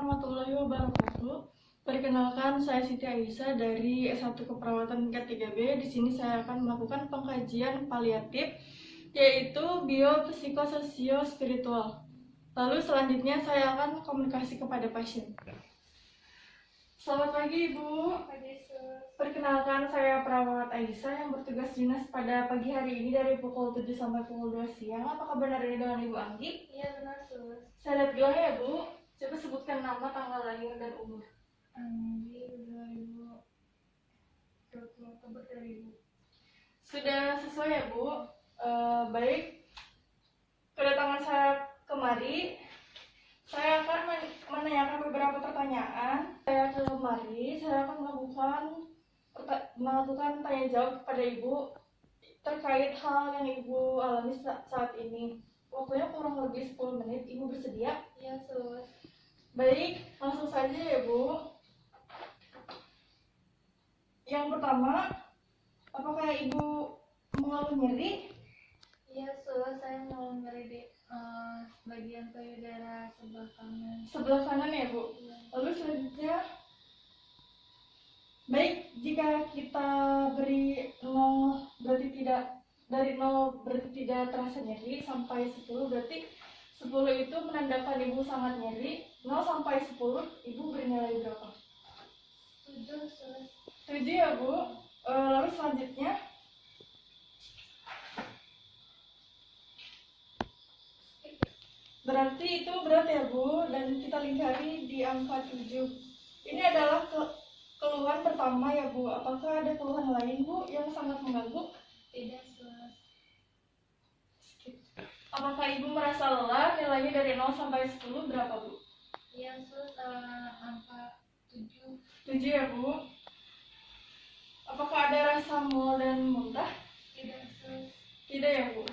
warahmatullahi wabarakatuh. Perkenalkan, saya Siti Aisyah dari S1 Keperawatan tingkat 3B. Di sini saya akan melakukan pengkajian paliatif, yaitu biopsikososio-spiritual. Lalu selanjutnya saya akan komunikasi kepada pasien. Selamat pagi, Ibu. Perkenalkan, saya perawat Aisyah yang bertugas dinas pada pagi hari ini dari pukul 7 sampai pukul 2 siang. Apakah benar ini dengan Ibu Anggi? Iya benar, Sus. Saya lihat gelang ya, Bu. Coba sebutkan nama, tanggal lahir, dan umur. Anggi 2020 Oktober 2000. Sudah sesuai ya, Bu? Baik. Kedatangan saya kemari, saya akan menanyakan beberapa pertanyaan. Saya akan melakukan tanya jawab kepada Ibu terkait hal yang Ibu alami saat ini. Waktunya kurang lebih 10 menit. Ibu bersedia? Iya, Sus. Baik, langsung saja ya, Bu. Yang pertama, apakah Ibu mengalami nyeri? Iya, Sus. Saya mau nyeri di bagian payudara sebelah kanan. Sebelah kanan ya, Bu? Iya. Lalu selanjutnya, baik, jika kita beri 0 berarti tidak, dari 0 berarti tidak terasa nyeri, sampai 10 berarti 10 itu menandakan Ibu sangat nyeri. 0 sampai 10 Ibu beri nilai berapa? 7, Sus. 7 ya, Bu. Lalu selanjutnya, berarti itu berat ya, Bu, dan kita lingkari di angka 7. Ini adalah keluhan pertama ya, Bu. Apakah ada keluhan lain, Bu, yang sangat mengganggu? Tidak, Sus. Apakah Ibu merasa lelah? Nilainya dari 0 sampai 10 berapa, Bu? Iya, Sus. Angka 7. 7 ya, Bu. Apakah ada rasa mual dan muntah? Tidak, Sus. Tidak ya, Bu.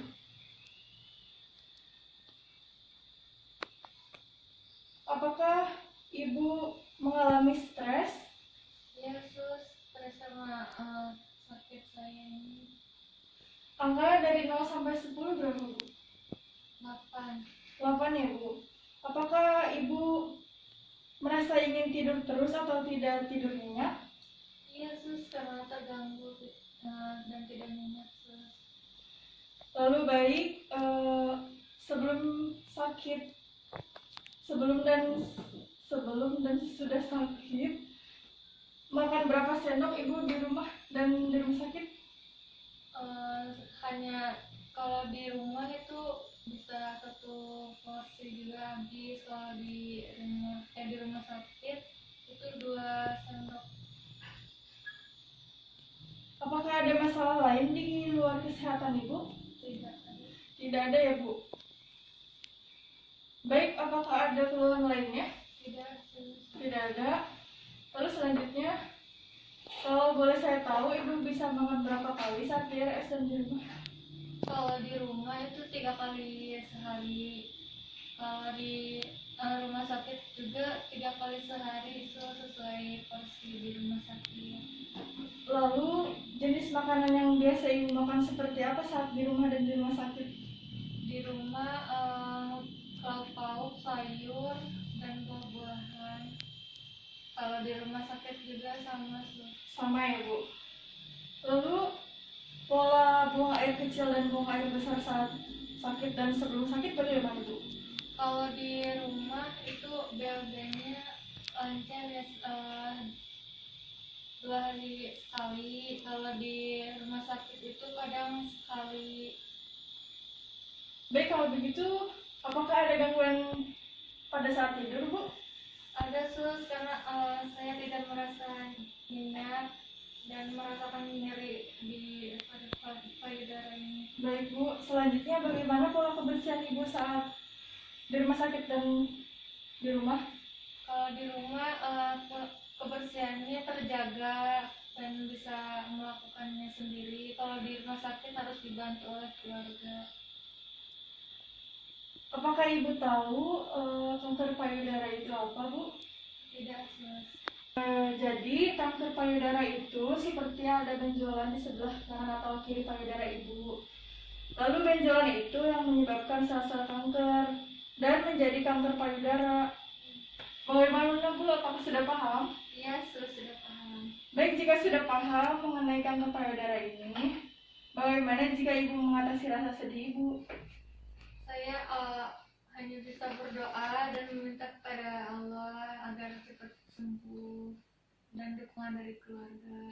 Apakah Ibu mengalami stres? Iya, Sus. Stres sama sakit saya ini. Angka dari 0 sampai 10 berapa, Bu? 8. 8 ya, Bu. Apakah Ibu merasa ingin tidur terus atau tidak tidur nyenyak? Iya, Sus. Karena terganggu dan tidak nyenyak, Sus. Lalu baik, sebelum dan sudah sakit, makan berapa sendok Ibu di rumah dan di rumah sakit? Hanya kalau di rumah itu bisa 1 porsi juga habis. Kalau di rumah sakit itu 2 sendok. Apakah ada masalah lain di luar kesehatan Ibu? Tidak ada. Tidak ada ya, Bu. Baik, apakah ada keluhan lainnya? Tidak, Sus. Tidak ada. Lalu selanjutnya, kalau boleh saya tahu, Ibu bisa makan berapa kali saat di RS dan di rumah? Kalau di rumah itu 3 kali sehari. Kalau di rumah sakit juga 3 kali sehari, itu sesuai porsi di rumah sakit. Lalu jenis makanan yang biasa Ibu makan seperti apa saat di rumah dan di rumah sakit? Di rumah lauk pauk, sayur, dan buah-buahan. Kalau di rumah sakit juga sama, Sus. Sama ya, Bu. Lalu pola buang air kecil dan buang air besar saat sakit dan sebelum sakit bagaimana, Bu? Kalau di rumah itu BLB-nya lancar ya, 2 hari sekali. Kalau di rumah sakit itu kadang sekali. Baik, kalau begitu, apakah ada gangguan pada saat tidur, Bu? Ada, Sus, karena saya tidak merasa nyenyak dan merasakan nyeri di payudara ini. Baik, Bu. Selanjutnya, bagaimana pola kebersihan Ibu saat di rumah sakit dan di rumah? Kalau di rumah kebersihannya terjaga dan bisa melakukannya sendiri. Kalau di rumah sakit harus dibantu oleh keluarga. Apakah Ibu tahu kanker payudara itu apa, Bu? Tidak, Sus. Jadi, kanker payudara itu seperti ada benjolan di sebelah kanan atau kiri payudara Ibu. Lalu benjolan itu yang menyebabkan sel-sel kanker dan menjadi kanker payudara. Bagaimana Bu, apakah sudah paham? Iya, sudah paham. Baik, jika sudah paham mengenai kanker payudara ini, bagaimana jika Ibu mengatasi rasa sedih Ibu? Saya hanya bisa berdoa dan meminta kepada Allah agar cepat sembuh dan dukungan dari keluarga.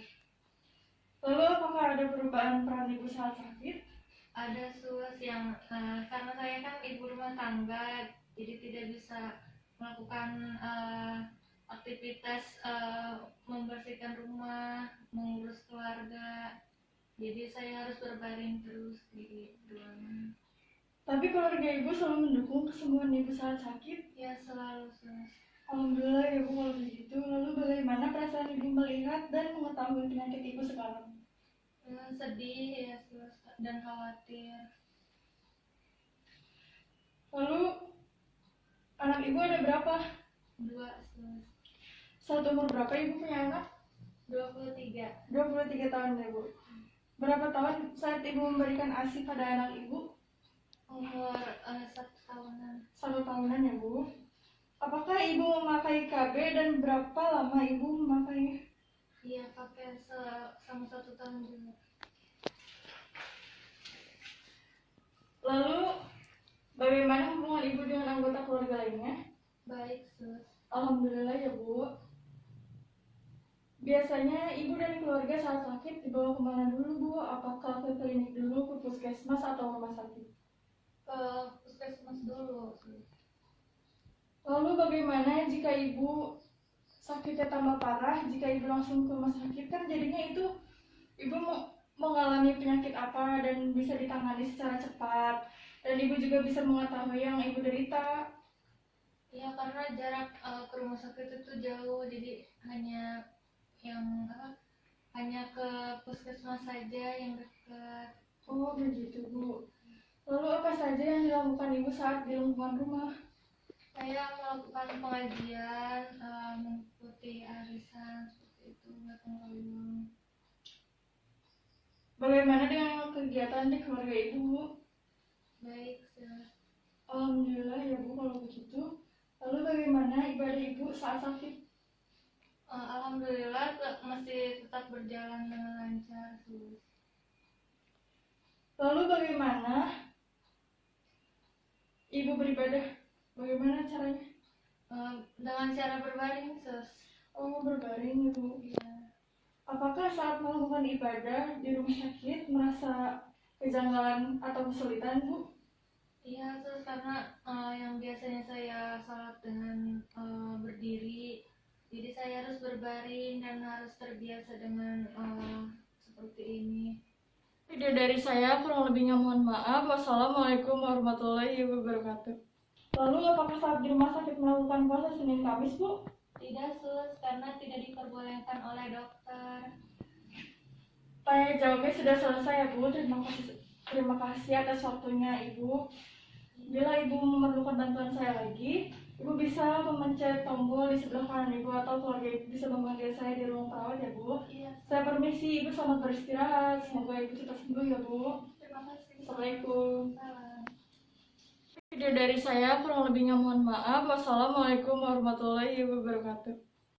Lalu apakah ada perubahan peran Ibu saat sakit? Ada sus yang karena saya kan ibu rumah tangga, jadi tidak bisa melakukan aktivitas membersihkan rumah, mengurus keluarga. Jadi saya harus berbaring terus di ruangan. Tapi keluarga Ibu selalu mendukung kesembuhan Ibu saat sakit? Ya, selalu sus. Alhamdulillah ya Bu kalau begitu. Lalu bagaimana perasaan Ibu melihat dan mengetahui penyakit Ibu sekarang? Sedih ya sus dan khawatir. Lalu anak Ibu ada berapa? 2 sus. Saat umur berapa Ibu punya anak? 23. 23 tahun ya Bu. Berapa tahun saat Ibu memberikan ASI pada anak Ibu? Umur 1 tahunan. 1 tahunan ya Bu. Apakah Ibu memakai KB dan berapa lama Ibu memakai? Iya, pakai selama 1 tahun juga. Lalu bagaimana hubungan Ibu dengan anggota keluarga lainnya? Baik sus. Alhamdulillah ya Bu. Biasanya Ibu dan keluarga saat sakit dibawa kemana dulu Bu? Apakah ke klinik dulu, ke puskesmas atau rumah sakit? Ke puskesmas dulu sus. Lalu bagaimana jika Ibu sakitnya tambah parah? Jika Ibu langsung ke rumah sakit kan jadinya itu Ibu mengalami penyakit apa dan bisa ditangani secara cepat, dan Ibu juga bisa mengetahui yang Ibu derita. Ya, karena jarak ke rumah sakit itu jauh, jadi hanya ke puskesmas saja yang dekat. Oh begitu Bu. Lalu apa saja yang dilakukan Ibu saat di lingkungan rumah? Saya melakukan pengajian, mengikuti arisan seperti itu, gotong royong. Bagaimana dengan kegiatan di keluarga Ibu Bu? Baik sus. Alhamdulillah ya Bu kalau begitu. Lalu bagaimana ibadah Ibu saat sakit? Alhamdulillah masih tetap berjalan dengan lancar sus. Lalu bagaimana Ibu beribadah? Bagaimana caranya? Dengan cara berbaring sus. Oh berbaring ya Bu. Iya. Apakah saat melakukan ibadah di rumah sakit merasa kejanggalan atau kesulitan Bu? Iya sus, karena yang biasanya saya salat dengan berdiri, jadi saya harus berbaring dan harus terbiasa dengan seperti ini. Video dari saya, kurang lebihnya mohon maaf. Wassalamualaikum warahmatullahi wabarakatuh. Lalu apakah saat di rumah sakit melakukan puasa Senin Kamis Bu? Tidak sus, karena tidak diperbolehkan oleh dokter. Tanya jawabnya sudah selesai ya Bu. Terima kasih atas waktunya Ibu. Bila Ibu memerlukan bantuan saya lagi, Ibu bisa memencet tombol di sebelah kanan Ibu, atau keluarga Ibu bisa memanggil saya di ruang perawat ya Bu. Iya. Saya permisi, Ibu selamat beristirahat. Semoga Ibu cepat sembuh ya Bu. Terima kasih. Assalamualaikum. Salam. Video dari saya, kurang lebihnya mohon maaf. Wassalamualaikum warahmatullahi wabarakatuh.